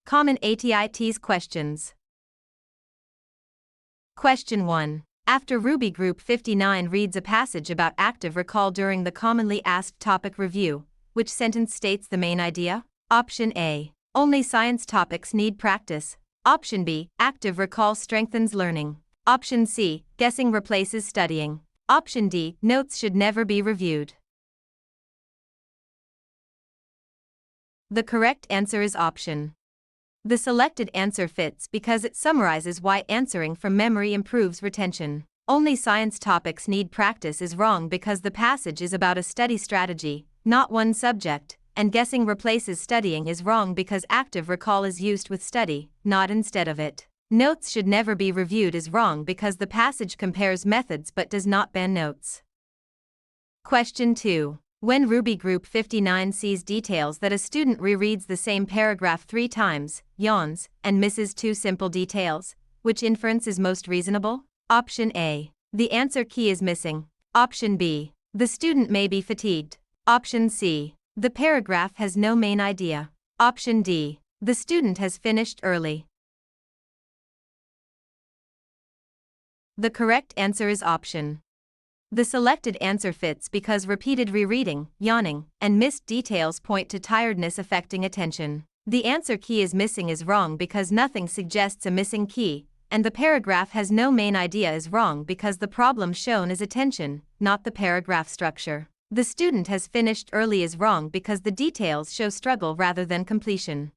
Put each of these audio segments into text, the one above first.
Common ATI TEAS questions. Question 1. After Ruby Group 59 reads a passage about active recall during the commonly asked topic review, which sentence states the main idea? Option A. Only science topics need practice. Option B. Active recall strengthens learning. Option C. Guessing replaces studying. Option D. Notes should never be reviewed. The correct answer is option. The selected answer fits because it summarizes why answering from memory improves retention. Only science topics need practice is wrong because the passage is about a study strategy, not one subject, and guessing replaces studying is wrong because active recall is used with study, not instead of it. Notes should never be reviewed is wrong because the passage compares methods but does not ban notes. Question 2. When Ruby Group 59 sees details that a student rereads the same paragraph 3 times, yawns, and misses 2 simple details, which inference is most reasonable? Option A. The answer key is missing. Option B. The student may be fatigued. Option C. The paragraph has no main idea. Option D. The student has finished early. The correct answer is option. The selected answer fits because repeated rereading, yawning, and missed details point to tiredness affecting attention. The answer key is missing is wrong because nothing suggests a missing key, and the paragraph has no main idea is wrong because the problem shown is attention, not the paragraph structure. The student has finished early is wrong because the details show struggle rather than completion.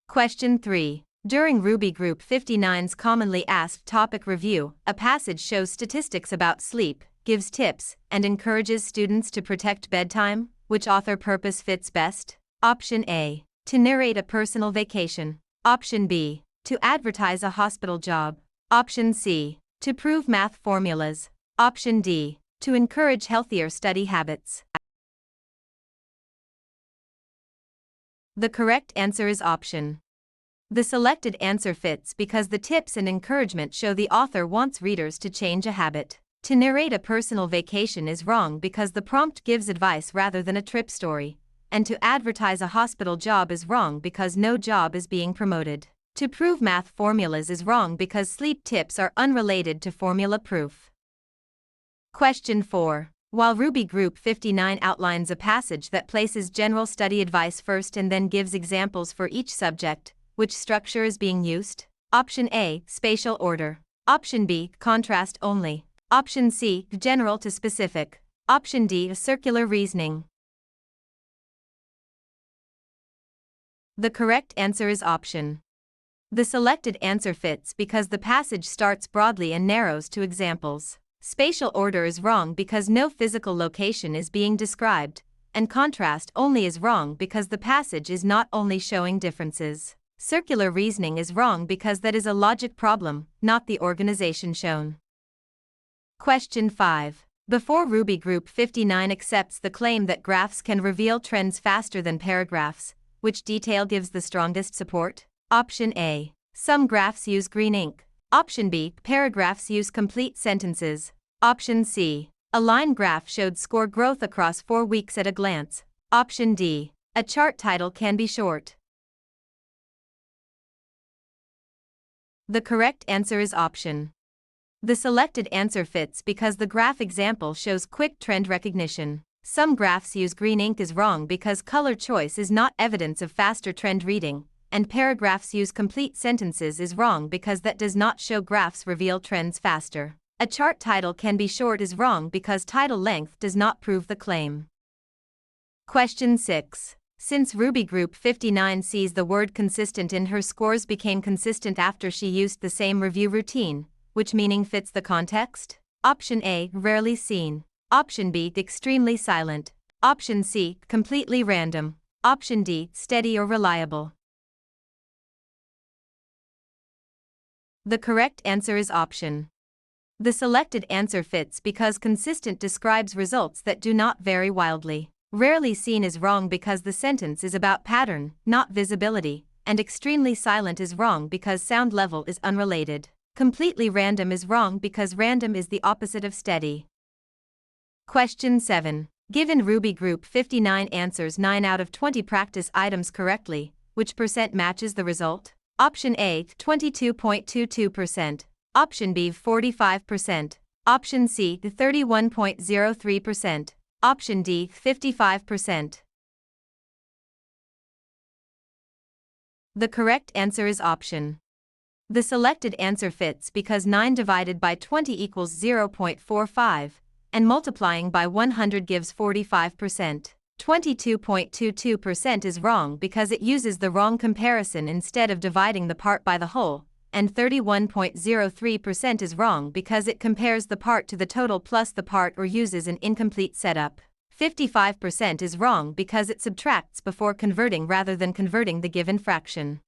Question 3. During Ruby Group 59's commonly asked topic review, a passage shows statistics about sleep, gives tips, and encourages students to protect bedtime. Which author purpose fits best? Option A. To narrate a personal vacation. Option B. To advertise a hospital job. Option C. To prove math formulas. Option D. To encourage healthier study habits. The correct answer is option. The selected answer fits because the tips and encouragement show the author wants readers to change a habit. To narrate a personal vacation is wrong because the prompt gives advice rather than a trip story, and to advertise a hospital job is wrong because no job is being promoted. To prove math formulas is wrong because sleep tips are unrelated to formula proof. Question 4. While Ruby Group 59 outlines a passage that places general study advice first and then gives examples for each subject, which structure is being used? Option A. Spatial order. Option B. Contrast only. Option C. General to specific. Option D. Circular reasoning. The correct answer is option. The selected answer fits because the passage starts broadly and narrows to examples. Spatial order is wrong because no physical location is being described, and contrast only is wrong because the passage is not only showing differences. Circular reasoning is wrong because that is a logic problem, not the organization shown. Question 5. Before Ruby Group 59 accepts the claim that graphs can reveal trends faster than paragraphs, which detail gives the strongest support? Option A. Some graphs use green ink. Option B. Paragraphs use complete sentences. Option C. A line graph showed score growth across 4 weeks at a glance. Option D. A chart title can be short. The correct answer is option. The selected answer fits because the graph example shows quick trend recognition. Some graphs use green ink is wrong because color choice is not evidence of faster trend reading, and paragraphs use complete sentences is wrong because that does not show graphs reveal trends faster. A chart title can be short is wrong because title length does not prove the claim. Question 6. Since Ruby Group 59 sees the word consistent in her scores became consistent after she used the same review routine, which meaning fits the context? Option A. Rarely seen. Option B. Extremely silent. Option C. Completely random. Option D. Steady or reliable. The correct answer is option. The selected answer fits because consistent describes results that do not vary wildly. Rarely seen is wrong because the sentence is about pattern, not visibility, and extremely silent is wrong because sound level is unrelated. Completely random is wrong because random is the opposite of steady. Question 7. Given Ruby Group 59 answers 9 out of 20 practice items correctly, which percent matches the result? Option A, 22.22%. Option B, 45%. Option C, 31.03%. Option D, 55%. The correct answer is option. The selected answer fits because 9 divided by 20 equals 0.45, and multiplying by 100 gives 45%. 22.22% is wrong because it uses the wrong comparison instead of dividing the part by the whole, and 31.03% is wrong because it compares the part to the total plus the part or uses an incomplete setup. 55% is wrong because it subtracts before converting rather than converting the given fraction.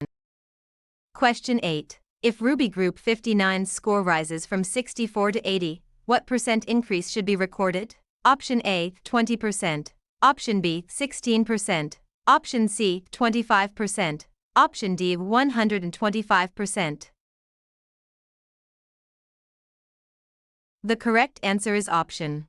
Question 8. If Ruby Group 59's score rises from 64 to 80, what percent increase should be recorded? Option A, 20%. Option B, 16%. Option C, 25%. Option D, 125%. The correct answer is option.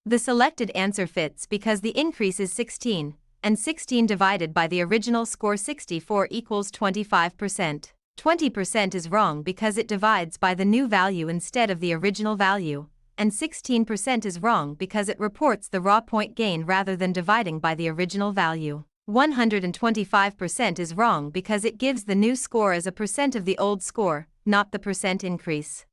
The selected answer fits because the increase is 16, and 16 divided by the original score 64 equals 25%. 20% is wrong because it divides by the new value instead of the original value, and 16% is wrong because it reports the raw point gain rather than dividing by the original value. 125% is wrong because it gives the new score as a percent of the old score, not the percent increase.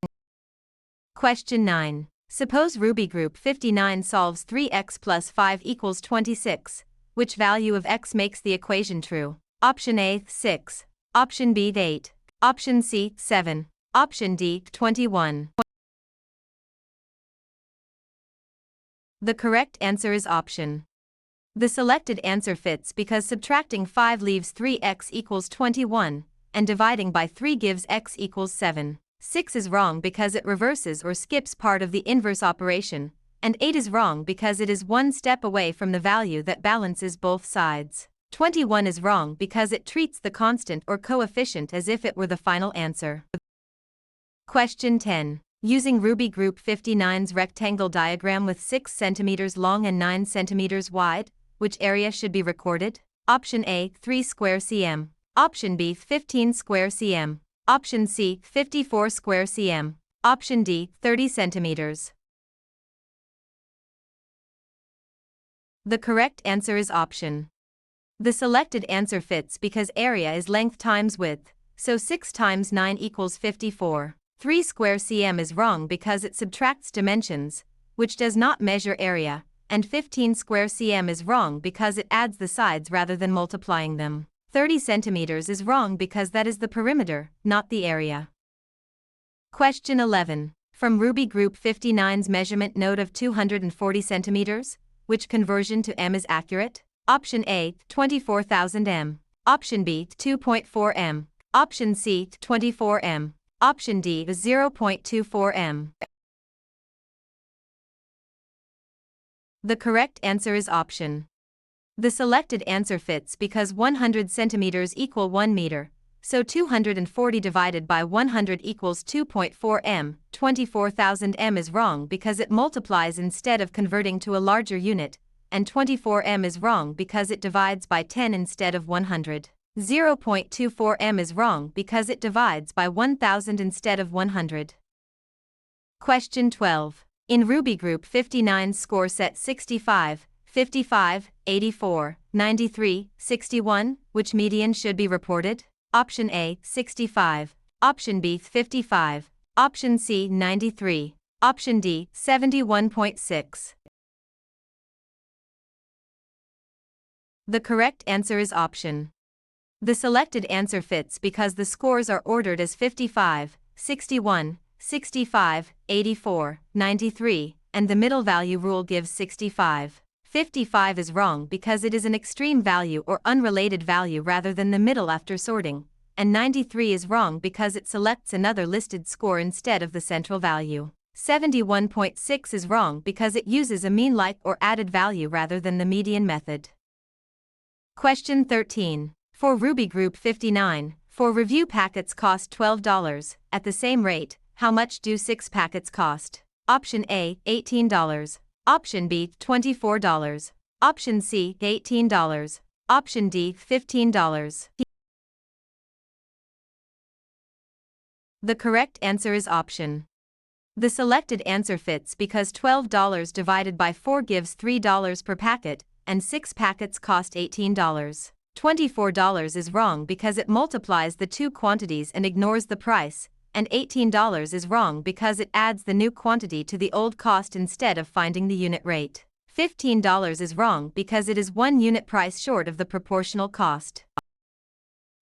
Question 9. Suppose Ruby Group 59 solves 3x plus 5 equals 26. Which value of x makes the equation true? Option A, 6. Option B, 8. Option C, 7. Option D, 21. The correct answer is option. The selected answer fits because subtracting 5 leaves 3x equals 21, and dividing by 3 gives x equals 7. 6 is wrong because it reverses or skips part of the inverse operation, and 8 is wrong because it is one step away from the value that balances both sides. 21 is wrong because it treats the constant or coefficient as if it were the final answer. Question 10. Using Ruby Group 59's rectangle diagram with 6 cm long and 9 cm wide, which area should be recorded? Option A, 3 square cm. Option B, 15 square cm. Option C, 54 square cm. Option D, 30 centimeters. The correct answer is option. The selected answer fits because area is length times width, so 6 times 9 equals 54. 3 square cm is wrong because it subtracts dimensions, which does not measure area, and 15 square cm is wrong because it adds the sides rather than multiplying them. 30 centimeters is wrong because that is the perimeter, not the area. Question 11. From Ruby Group 59's measurement note of 240 centimeters, which conversion to m is accurate? Option A, 24,000 m. Option B, 2.4 m. Option C, 24 m. Option D, 0.24 m. The correct answer is option. The selected answer fits because 100 centimeters equal 1 meter, so 240 divided by 100 equals 2.4 m. 24,000 m is wrong because it multiplies instead of converting to a larger unit, and 24 m is wrong because it divides by 10 instead of 100. 0.24 m is wrong because it divides by 1000 instead of 100. Question 12. In Ruby Group 59's score set 65, 55, 84, 93, 61, which median should be reported? Option A, 65. Option B, 55. Option C, 93. Option D, 71.6. The correct answer is option. The selected answer fits because the scores are ordered as 55, 61, 65, 84, 93, and the middle value rule gives 65. 55 is wrong because it is an extreme value or unrelated value rather than the middle after sorting, and 93 is wrong because it selects another listed score instead of the central value. 71.6 is wrong because it uses a mean like or added value rather than the median method. Question 13. For Ruby Group 59, 4 review packets cost $12. At the same rate, how much do 6 packets cost? Option A, $18. Option B, $24. Option C, $18. Option D, $15. The correct answer is option. The selected answer fits because $12 divided by 4 gives $3 per packet, and 6 packets cost $18. $24 is wrong because it multiplies the two quantities and ignores the price, and $18 is wrong because it adds the new quantity to the old cost instead of finding the unit rate. $15 is wrong because it is 1 unit price short of the proportional cost.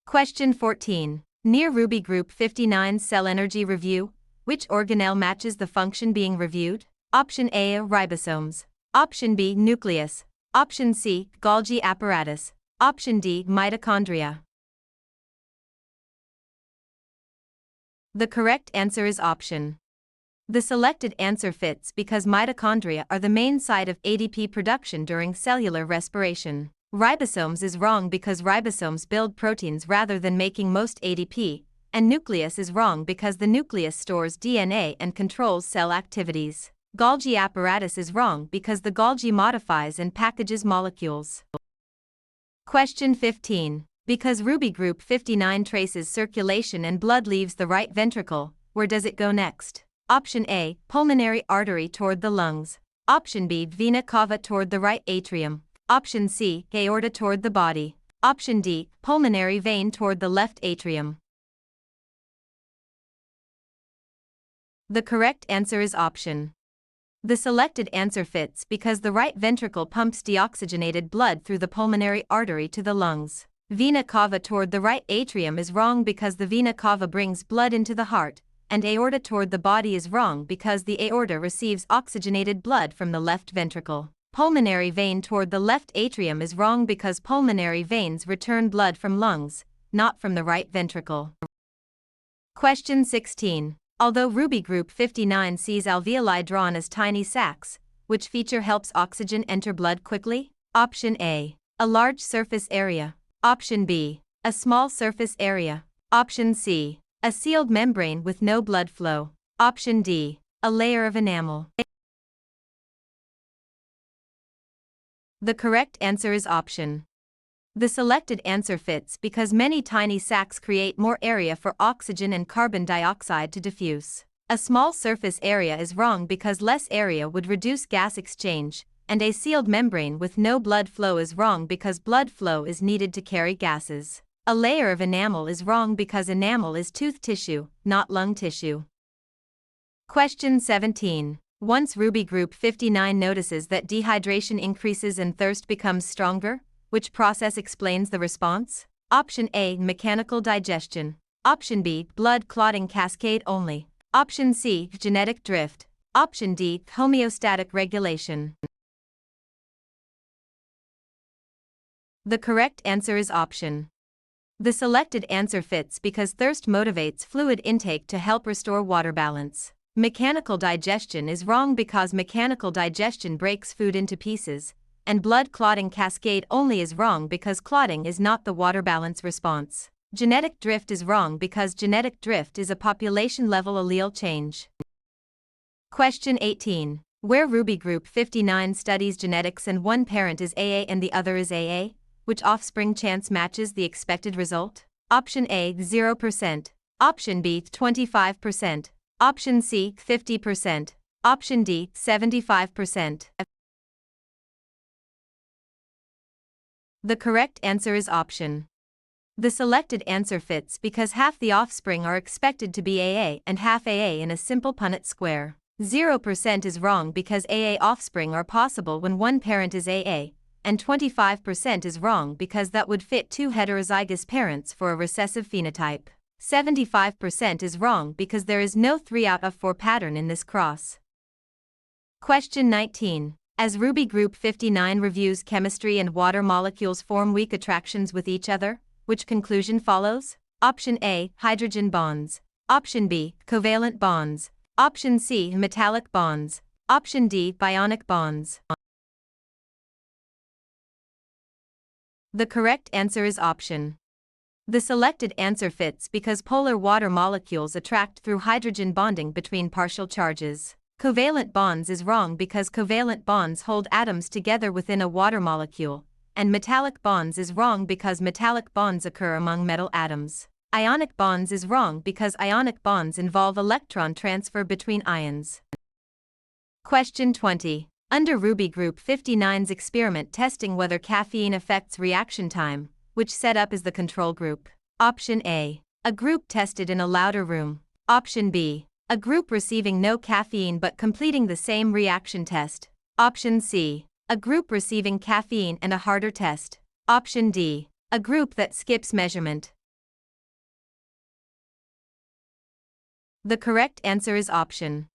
Question 14. Near Ruby Group 59's cell energy review, which organelle matches the function being reviewed? Option A, ribosomes. Option B, nucleus. Option C, Golgi apparatus. Option D, mitochondria. The correct answer is option. The selected answer fits because mitochondria are the main site of ADP production during cellular respiration. Ribosomes is wrong because ribosomes build proteins rather than making most ADP, and nucleus is wrong because the nucleus stores DNA and controls cell activities. Golgi apparatus is wrong because the Golgi modifies and packages molecules. Question 15. Because Ruby Group 59 traces circulation and blood leaves the right ventricle, where does it go next? Option A, pulmonary artery toward the lungs. Option B, vena cava toward the right atrium. Option C, aorta toward the body. Option D, pulmonary vein toward the left atrium. The correct answer is option. The selected answer fits because the right ventricle pumps deoxygenated blood through the pulmonary artery to the lungs. Vena cava toward the right atrium is wrong because the vena cava brings blood into the heart, and aorta toward the body is wrong because the aorta receives oxygenated blood from the left ventricle. Pulmonary vein toward the left atrium is wrong because pulmonary veins return blood from lungs, not from the right ventricle. Question 16. Although Ruby Group 59 sees alveoli drawn as tiny sacs, which feature helps oxygen enter blood quickly? Option A, a large surface area. Option B, a small surface area. Option C, a sealed membrane with no blood flow. Option D, a layer of enamel. The correct answer is option. The selected answer fits because many tiny sacs create more area for oxygen and carbon dioxide to diffuse. A small surface area is wrong because less area would reduce gas exchange, and a sealed membrane with no blood flow is wrong because blood flow is needed to carry gases. A layer of enamel is wrong because enamel is tooth tissue, not lung tissue. Question 17. Once Ruby Group 59 notices that dehydration increases and thirst becomes stronger, which process explains the response? Option A, mechanical digestion. Option B, blood clotting cascade only. Option C, genetic drift. Option D, homeostatic regulation. The correct answer is option. The selected answer fits because thirst motivates fluid intake to help restore water balance. Mechanical digestion is wrong because mechanical digestion breaks food into pieces, and blood clotting cascade only is wrong because clotting is not the water balance response. Genetic drift is wrong because genetic drift is a population-level allele change. Question 18. Where Ruby Group 59 studies genetics and one parent is AA and the other is AA, which offspring chance matches the expected result? Option A, 0%. Option B, 25%. Option C, 50%. Option D, 75%. The correct answer is option. The selected answer fits because half the offspring are expected to be AA and half AA in a simple Punnett square. 0% is wrong because AA offspring are possible when one parent is AA, and 25% is wrong because that would fit two heterozygous parents for a recessive phenotype. 75% is wrong because there is no 3 out of 4 pattern in this cross. Question 19. As Ruby Group 59 reviews chemistry and water molecules form weak attractions with each other, which conclusion follows? Option A, hydrogen bonds. Option B, covalent bonds. Option C, metallic bonds. Option D, bionic bonds. The correct answer is option. The selected answer fits because polar water molecules attract through hydrogen bonding between partial charges. Covalent bonds is wrong because covalent bonds hold atoms together within a water molecule, and metallic bonds is wrong because metallic bonds occur among metal atoms. Ionic bonds is wrong because ionic bonds involve electron transfer between ions. Question 20. Under Ruby Group 59's experiment testing whether caffeine affects reaction time, which setup is the control group? Option A. A group tested in a louder room. Option B. A group receiving no caffeine but completing the same reaction test. Option C. A group receiving caffeine and a harder test. Option D. A group that skips measurement. The correct answer is option.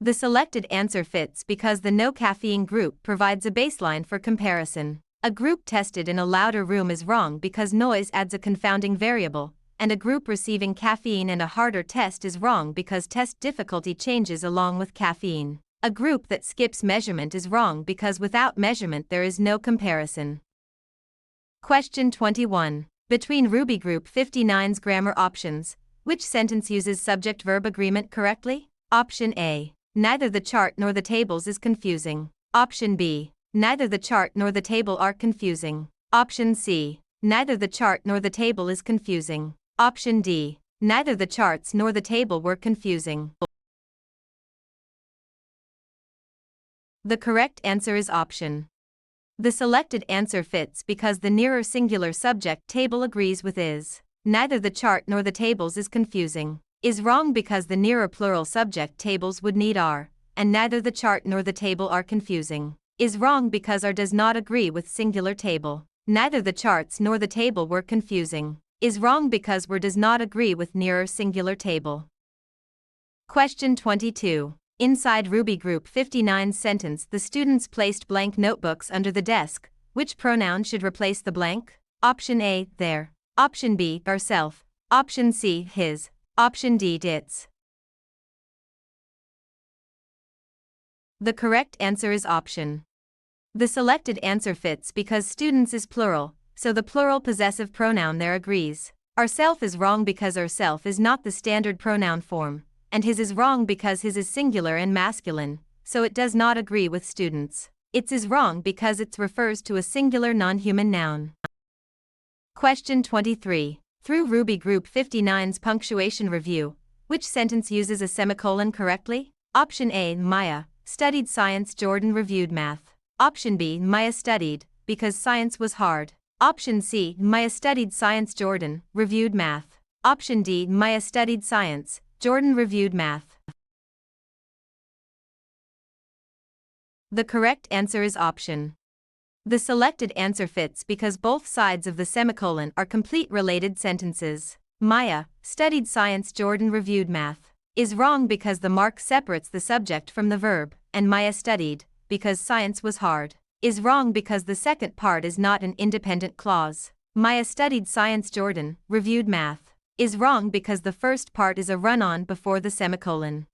The selected answer fits because the no caffeine group provides a baseline for comparison. A group tested in a louder room is wrong because noise adds a confounding variable, and a group receiving caffeine and a harder test is wrong because test difficulty changes along with caffeine. A group that skips measurement is wrong because without measurement there is no comparison. Question 21. Between Ruby Group 59's grammar options, which sentence uses subject-verb agreement correctly? Option A. Neither the chart nor the tables is confusing. Option B. Neither the chart nor the table are confusing. Option C. Neither the chart nor the table is confusing. Option D. Neither the charts nor the table were confusing. The correct answer is option. The selected answer fits because the nearer singular subject table agrees with is. Neither the chart nor the tables is confusing. Is wrong because the nearer plural subject tables would need are, and neither the chart nor the table are confusing. Is wrong because are does not agree with singular table. Neither the charts nor the table were confusing. Is wrong because were does not agree with nearer singular table. Question 22. Inside Ruby Group 59's sentence the students placed blank notebooks under the desk. Which pronoun should replace the blank? Option A, their. Option B, herself. Option C, his. Option D, its. The correct answer is option. The selected answer fits because students is plural, so the plural possessive pronoun there agrees. Ourself is wrong because ourself is not the standard pronoun form, and his is wrong because his is singular and masculine, so it does not agree with students. Its is wrong because it refers to a singular non-human noun. Question 23. Through Ruby Group 59's punctuation review, which sentence uses a semicolon correctly? Option A, Maya studied science, Jordan reviewed math. Option B, Maya studied, because science was hard. Option C, Maya studied science, Jordan reviewed math. Option D, Maya studied science, Jordan reviewed math. The correct answer is option. The selected answer fits because both sides of the semicolon are complete related sentences. Maya studied science, Jordan reviewed math is wrong because the mark separates the subject from the verb, and Maya studied, because science was hard, is wrong because the second part is not an independent clause. Maya studied science, Jordan reviewed math is wrong because the first part is a run-on before the semicolon.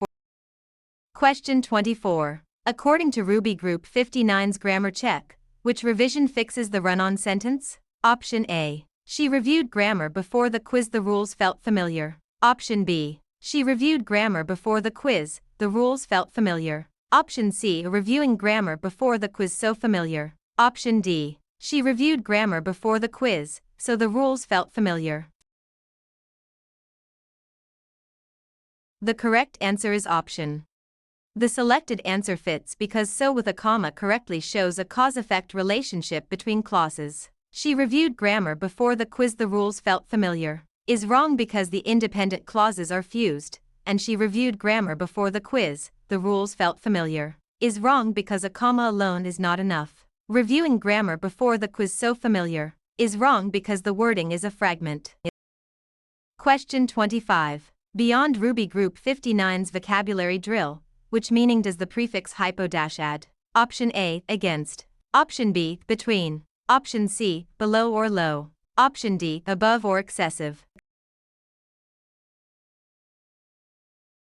Question 24. According to Ruby Group 59's grammar check, which revision fixes the run-on sentence? Option A. She reviewed grammar before the quiz, the rules felt familiar. Option B. She reviewed grammar before the quiz, the rules felt familiar. Option C. Reviewing grammar before the quiz, so familiar. Option D. She reviewed grammar before the quiz, so the rules felt familiar. The correct answer is option. The selected answer fits because so with a comma correctly shows a cause-effect relationship between clauses. She reviewed grammar before the quiz, the rules felt familiar is wrong because the independent clauses are fused, and she reviewed grammar before the quiz, the rules felt familiar is wrong because a comma alone is not enough. Reviewing grammar before the quiz, so familiar is wrong because the wording is a fragment. Question 25. Beyond Ruby Group 59's vocabulary drill, which meaning does the prefix hypo dash add? Option A, against. Option B, between. Option C, below or low. Option D, above or excessive.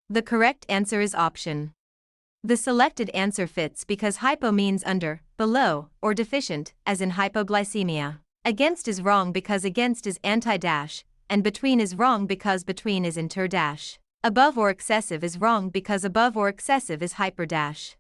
The correct answer is option. The selected answer fits because hypo means under, below, or deficient, as in hypoglycemia. Against is wrong because against is anti-dash, and between is wrong because between is inter-dash. Above or excessive is wrong because above or excessive is hyper-dash.